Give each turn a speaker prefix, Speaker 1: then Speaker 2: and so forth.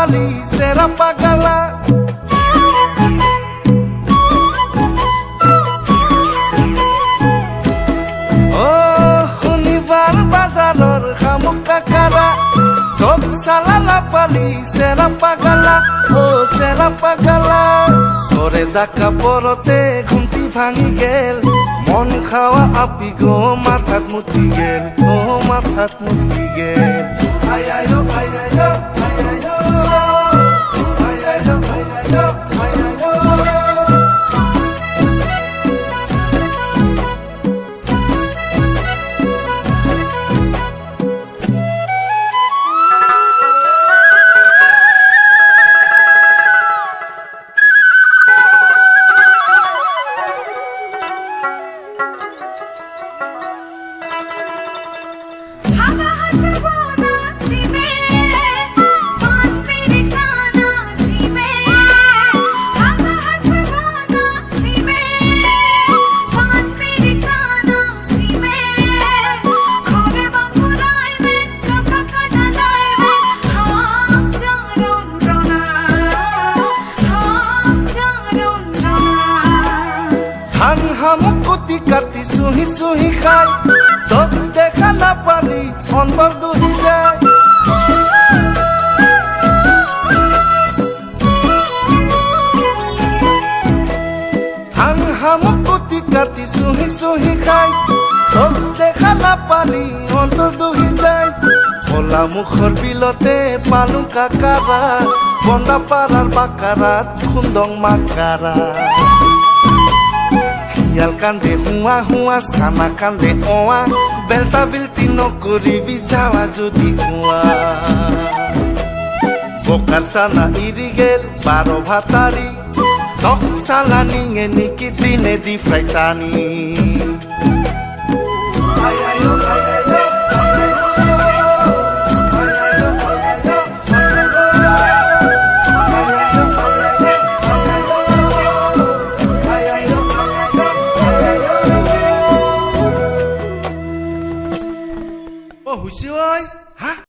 Speaker 1: পালি সেরা পাগালা ও শনিবার বাজাৰৰ শামুক কাকাৰা চব চালা পালি সেরা পাগালা ও সেরা পাগালা সরে ডাকা পরতে ঘুমটি ভাঙি গেল মন খাওয়া আপি গো মাথাত মুতি গেল ও মাথাত মুতি গেল আয় আয় ও আয় আয় ও আয় আয় ও আয় আয় ও আয় আয় ও আয় আয় ও শামুক কতি কাটি চুহি চুহি খাই চব দেখা নাপালি অন্তৰ দুহি যায় শামুক কতি কাটি চুহি চুহি খাই চব দেখা নাপালি অন্তৰ দুহি যায় ভোলা মুখৰ বিলতে পালো কাকাৰা বন্দাপাৰাৰ বাকাৰাত খুন্দং মাকাৰা শিয়াল কান্দে হুৱা হুৱা চানা কান্দে অৱা বেলতা বিলতি নকৰিবি যাৱা যদি কোৱা বোকাৰ চানা ইৰি গেল 12 ভাতাৰী নখ চালা নিঙে নিকি দিনে দি ফ্ৰাইটানি